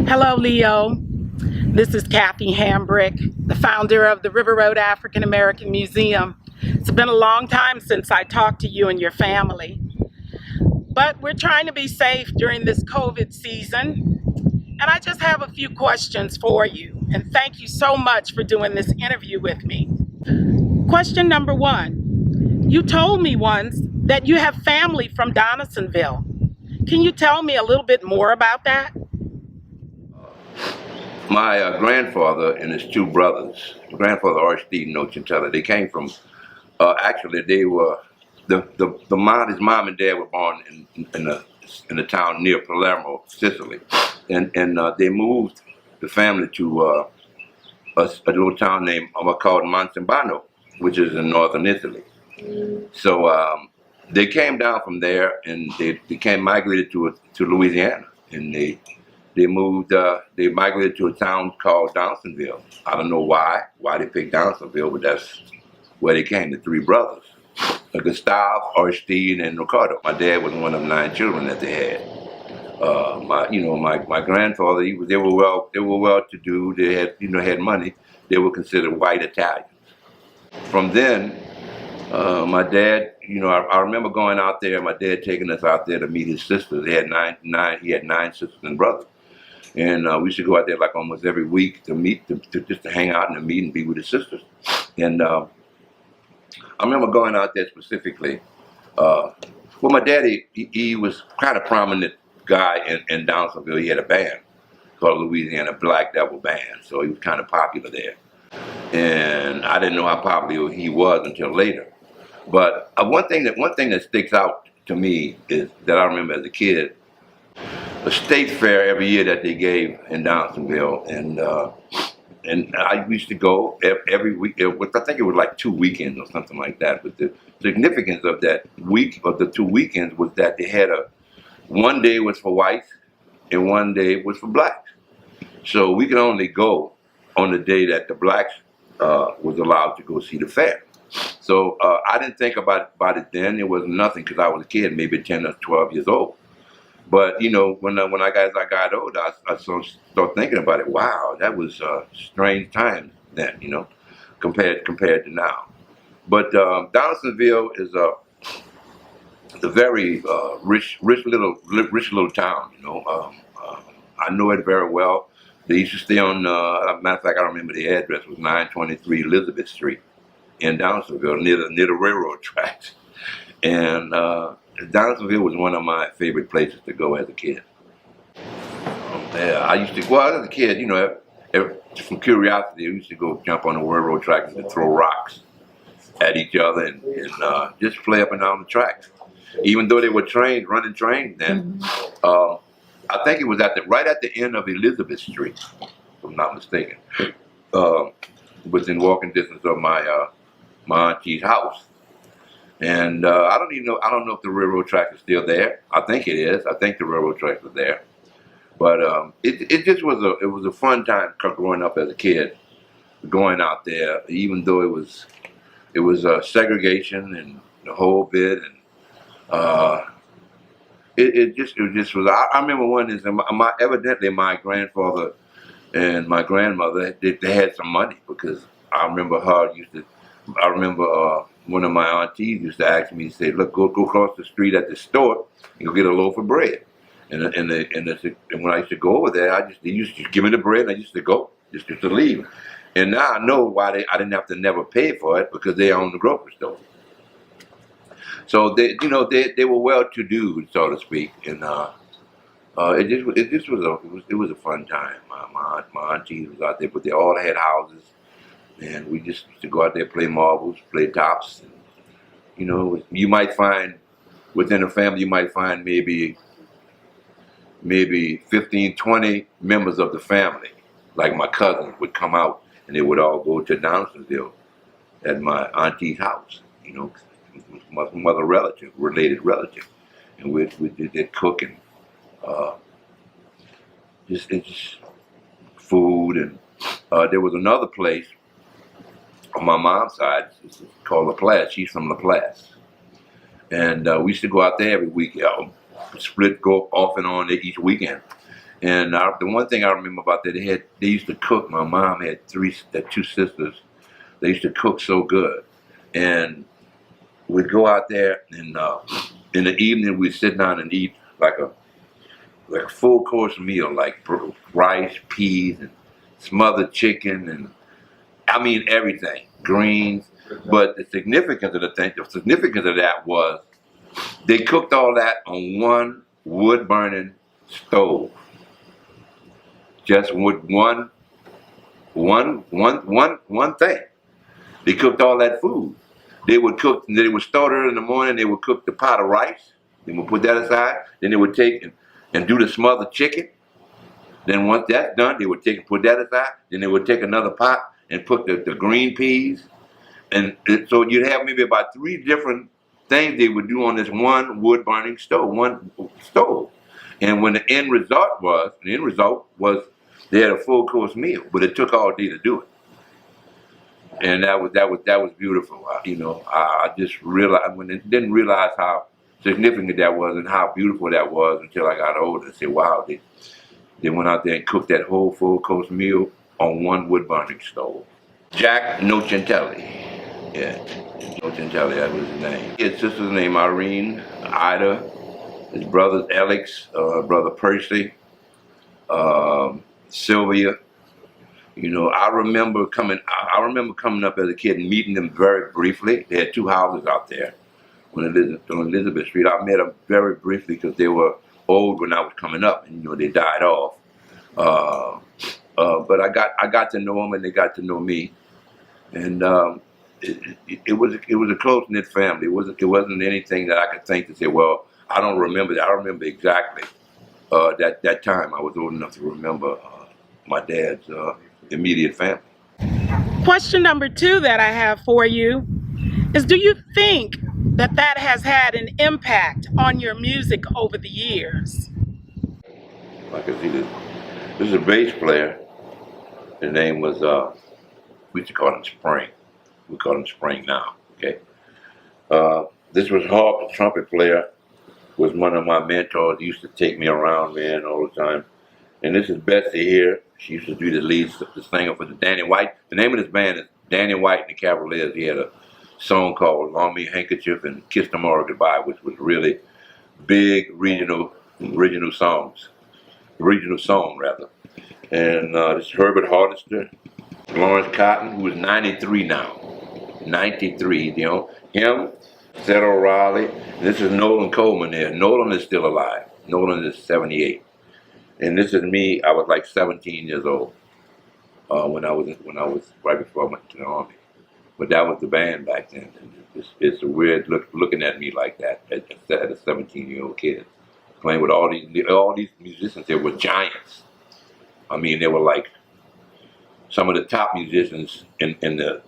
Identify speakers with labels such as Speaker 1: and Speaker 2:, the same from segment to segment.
Speaker 1: Hello, Leo. This is Kathy Hambrick, the founder of the River Road African American Museum. It's been a long time since I talked to you and your family, but we're trying to be safe during this COVID season. And I just have a few questions for you. And thank you so much for doing this interview with me. Question number one, you told me once that you have family from Donaldsonville. Can you tell me a little bit more about that?
Speaker 2: My grandfather and his two brothers, grandfather Leo Nocentelli, they came from, actually they were, his mom and dad were born in the town near Palermo, Sicily. And they moved the family to a little town named called Monsimbano, which is in northern Italy. So they came down from there and they migrated to Louisiana, and they moved. They migrated to a town called Donaldsonville. I don't know why they picked Donaldsonville, but that's where they came. The three brothers, Gustave, Aristide, and Ricardo. My dad was one of 9 children that they had. My grandfather. They were well to do. They had money. They were considered white Italians. From then, my dad. I remember going out there. My dad taking us out there to meet his sisters. He had nine sisters and brothers. And we used to go out there like almost every week to meet, just to hang out and to meet and be with his sisters. And I remember going out there specifically. My daddy, he was kind of prominent guy in Donaldsonville. He had a band called Louisiana Black Devil Band, so he was kind of popular there. And I didn't know how popular he was until later. But one thing that sticks out to me is that I remember as a kid, a state fair every year that they gave in Donaldsonville, and I used to go every week. I think it was like 2 weekends or something like that. But the significance of that week, of the 2 weekends, was that they had one day was for whites and one day was for blacks. So we could only go on the day that the blacks was allowed to go see the fair. So I didn't think about it then. It was nothing because I was a kid, maybe 10 or 12 years old. But when I got older, I started thinking about it. Wow, that was strange times then, compared to now. But Donaldsonville is a very rich little town. I know it very well. They used to stay on. Matter of fact, I remember the address was 923 Elizabeth Street in Donaldsonville, near the railroad tracks, and. Donaldsonville was one of my favorite places to go as a kid. I used to go out as a kid, from curiosity. I used to go jump on the railroad tracks and throw rocks at each other and just play up and down the tracks. Even though they were running trains then, I think it was right at the end of Elizabeth Street, if I'm not mistaken. Within walking distance of my auntie's house. And I don't know if the railroad track is still there. I think it is. I think the railroad tracks are there. But it just was a fun time growing up as a kid, going out there, even though it was segregation and the whole bit, and it just was. I remember one is evidently my grandfather and my grandmother they had some money, because I remember one of my aunties used to ask me, say, "Look, go across the street at the store and go get a loaf of bread." And when I used to go over there, they used to give me the bread, and I used to go, just to leave. And now I know why I didn't have to never pay for it, because they owned the grocery store. So they were well to do, so to speak, and it was a fun time. My aunties was out there, but they all had houses. And we just used to go out there, play marbles, play tops. And, you might find, within a family, you might find maybe 15, 20 members of the family. Like my cousins would come out, and they would all go to Donaldsonville at my auntie's house, mother related relative. And we did cooking, just food. And there was another place on my mom's side, it's called LaPlace. She's from LaPlace. And we used to go out there every week, split, go off and on each weekend. And the one thing I remember about that, they used to cook. My mom had two sisters. They used to cook so good. And we'd go out there, and in the evening we'd sit down and eat like a full course meal, like rice, peas, and smothered chicken, and I mean everything, greens. But the significance of that was they cooked all that on one wood burning stove, just with one thing. They cooked all that food. They would start early in the morning. They would cook the pot of rice. They would put that aside. Then they would take and do the smothered chicken. Then once that's done, they would put that aside. Then they would take another pot and put the green peas. And so you'd have maybe about 3 different things they would do on this one wood burning stove. And when the end result was they had a full course meal, but it took all day to do it. And that was beautiful. I just realized didn't realize how significant that was and how beautiful that was until I got older and said, wow, they went out there and cooked that whole full course meal on one wood burning stove. Jack Nocentelli. Yeah, Nocentelli, that was his name. His sister's name Irene, Ida, his brothers Alex, brother Percy, Sylvia. I remember coming up as a kid and meeting them very briefly. They had 2 houses out there on Elizabeth Street. I met them very briefly because they were old when I was coming up, and they died off. But I got to know them, and they got to know me, and it was a close knit family. It wasn't anything that I could think to say, well, I don't remember that. I remember exactly that time. I was old enough to remember my dad's immediate family.
Speaker 1: Question number 2 that I have for you is, do you think that has had an impact on your music over the years?
Speaker 2: I can see this. This is a bass player. His name was, we used to call him Spring. We call him Spring now, okay? This was Hawk, the trumpet player, was one of my mentors. He used to take me around, man, all the time. And this is Betsy here. She used to do the singer for the Danny White. The name of this band is Danny White and the Cavaliers. He had a song called Long Me Handkerchief and Kiss Tomorrow Goodbye, which was really big regional song rather. And this is Herbert Hardister, Lawrence Cotton, who is 93 now. 93, him, Seth O'Reilly. This is Nolan Coleman here. Nolan is still alive. Nolan is 78. And this is me. I was like 17 years old when I was right before I went to the Army. But that was the band back then. And it's a weird looking at me like that as a 17-year-old kid playing with all these musicians. They were giants. I mean, they were like some of the top musicians in the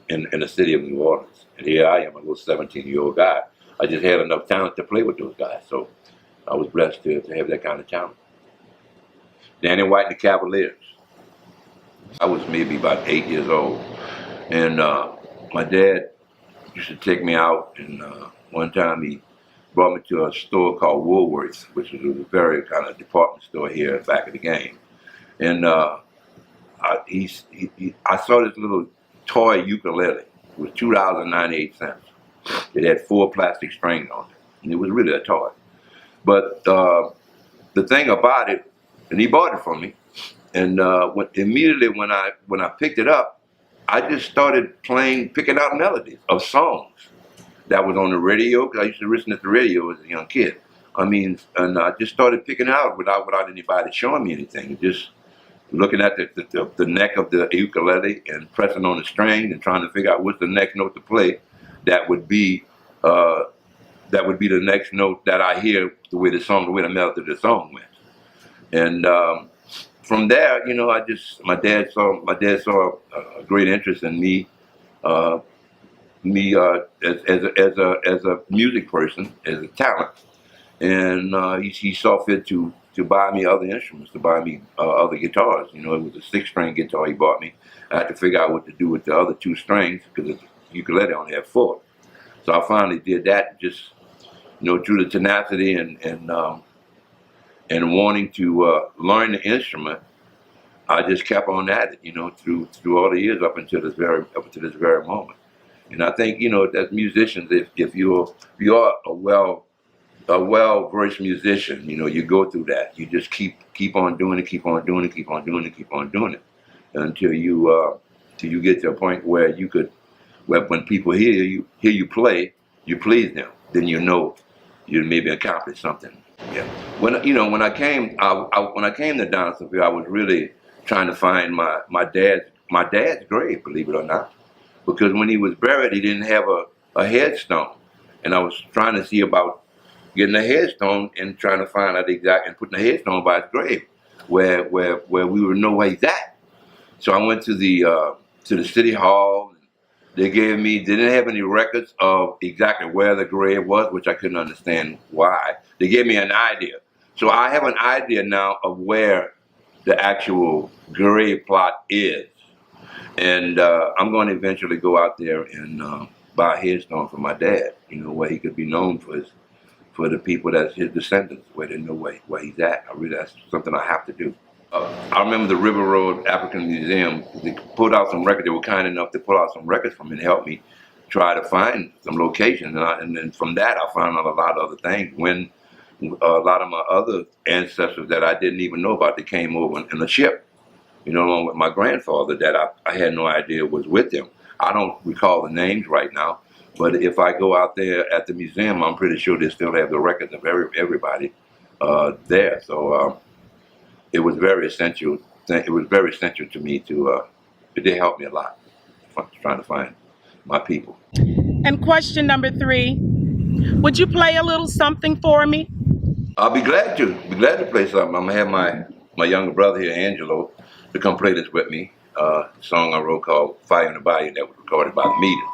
Speaker 2: city of New Orleans. And here I am, a little 17-year-old guy. I just had enough talent to play with those guys. So I was blessed to have that kind of talent. Danny White and the Cavaliers. I was maybe about 8 years old, and my dad used to take me out, and one time he brought me to a store called Woolworth's, which was a very kind of department store here back of the game. And I saw this little toy ukulele. It was $2.98. It had 4 plastic strings on it, and it was really a toy. But the thing about it, and he bought it for me, and immediately when I picked it up, I just started picking out melodies of songs that was on the radio, because I used to listen to the radio as a young kid. I mean, and I just started picking it out without anybody showing me anything. Just looking at the neck of the ukulele and pressing on the string and trying to figure out what's the next note to play that would be the next note that I hear the way the melody of the song went. And from there, my dad saw a great interest in me, as a music person, as a talent, and he saw fit to buy me other instruments, to buy me other guitars. It was a 6-string guitar he bought me. I had to figure out what to do with the other two strings because the ukulele only had four. So I finally did that, just through the tenacity and wanting to learn the instrument. I just kept on at it, through all the years up until this very moment. And I think that musicians, if you're a well-versed musician, you go through that. You just keep on doing it, keep on doing it, keep on doing it, keep on doing it until you get to a point where when people hear you play, you please them. Then you maybe accomplished something. Yeah. When I came to Donaldsonville, I was really trying to find my dad's grave, believe it or not, because when he was buried, he didn't have a headstone, and I was trying to see about getting a headstone and trying to find out and putting a headstone by his grave, where we would know where he's at. So I went to the city hall. They didn't have any records of exactly where the grave was, which I couldn't understand why. They gave me an idea. So I have an idea now of where the actual grave plot is. And I'm going to eventually go out there and buy a headstone for my dad, where he could be known for the people that's his descendants, where they know where he's at. That's something I have to do. I remember the River Road African Museum. They pulled out some records. They were kind enough to pull out some records for me and help me try to find some locations. And then from that, I found out a lot of other things. When a lot of my other ancestors that I didn't even know about, they came over in a ship, along with my grandfather that I had no idea was with them. I don't recall the names right now, but if I go out there at the museum, I'm pretty sure they still have the records of everybody there. So. It was very essential. It was very essential to me it did help me a lot trying to find my people.
Speaker 1: And question number 3, would you play a little something for me?
Speaker 2: I'll be glad to. Play something. I'm gonna have my younger brother here, Angelo, to come play this with me. A song I wrote called "Fire in the Bayou" that was recorded by the Meters.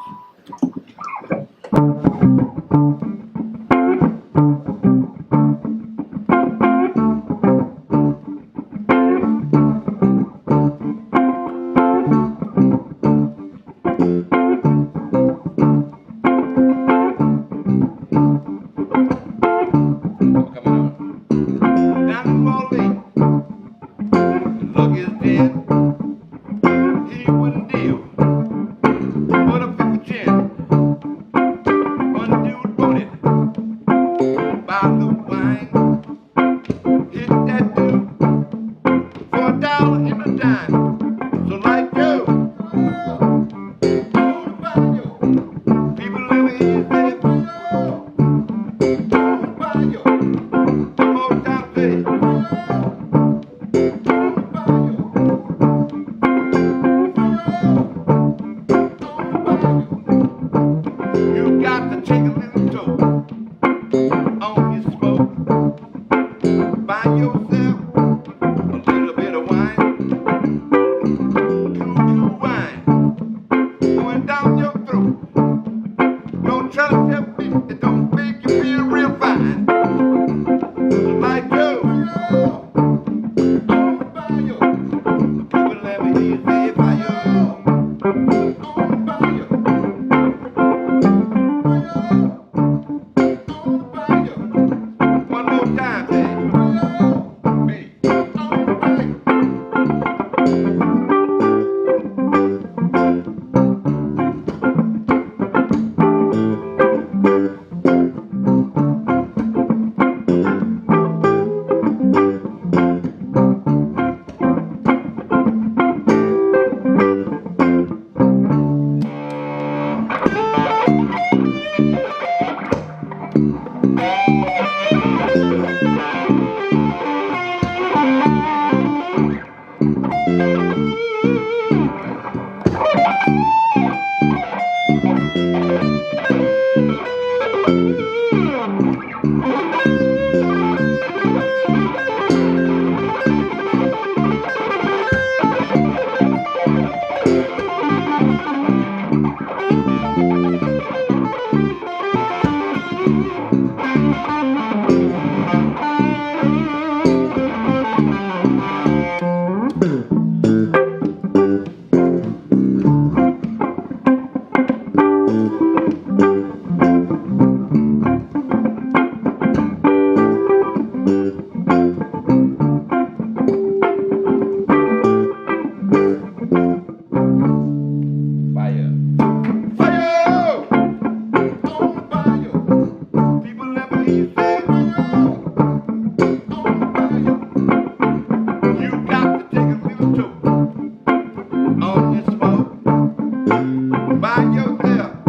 Speaker 2: Buy yourself a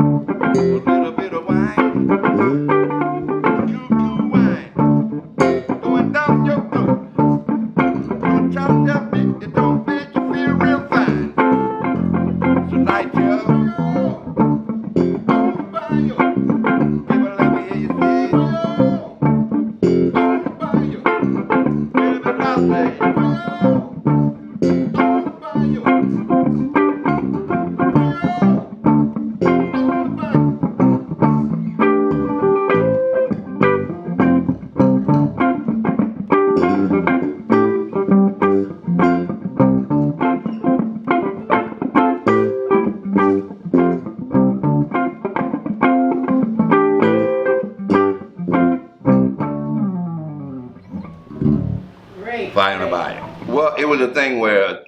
Speaker 2: little bit of wine, choo-choo wine. Going down your throat. Don't try to tell me it don't make you feel real fine. So light you up. Buy your. People, let me hear you say it. Buy your. Little bit loud say it. Buy your. Fire and buy. Well, it was a thing where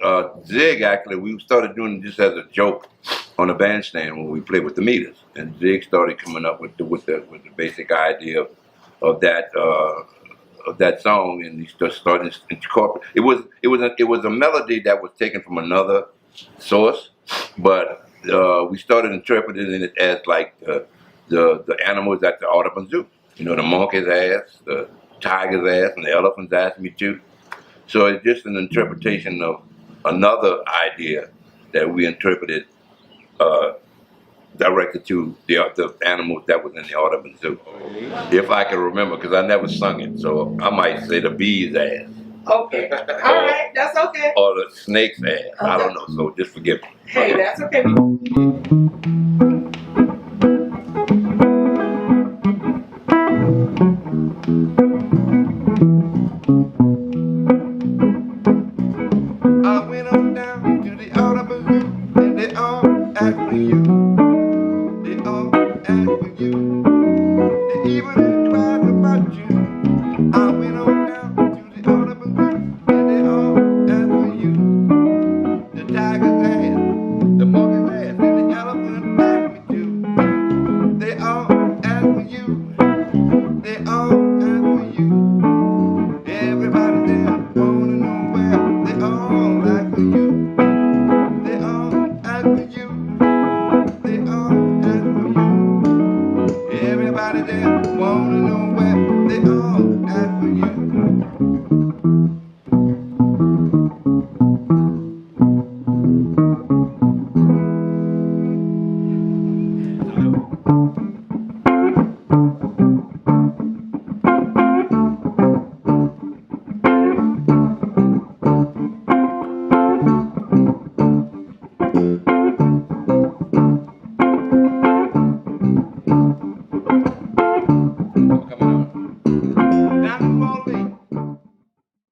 Speaker 2: Zig actually, we started doing this as a joke on the bandstand when we played with the meters, and Zig started coming up with the basic idea of that song, and he started to incorporate. It was a melody that was taken from another source, but we started interpreting it as like the animals at the Audubon Zoo. You know, the monkey's ass, the tiger's ass, and the elephant's ass me too. So it's just an interpretation of another idea that we interpreted, directed to the animals that was in the Audubon Zoo. If I can remember, because I never sung it, so I might say the bee's ass.
Speaker 1: Okay. All right. That's okay.
Speaker 2: Or the snake's ass. Okay. I don't know, so just forgive me.
Speaker 1: Hey, that's okay.
Speaker 2: I went on down to the Audubon Zoo, and they all asked for you. They all asked for you. They even inquired about you. I went on down to the Audubon Zoo, and they all asked for you. The tiger's ass, the monkey's ass, and the elephant asked me too. They all asked for you. They all asked for you. Everybody there wanna know where they all ask for you. They all ask for you. They all ask for you. Everybody there wanna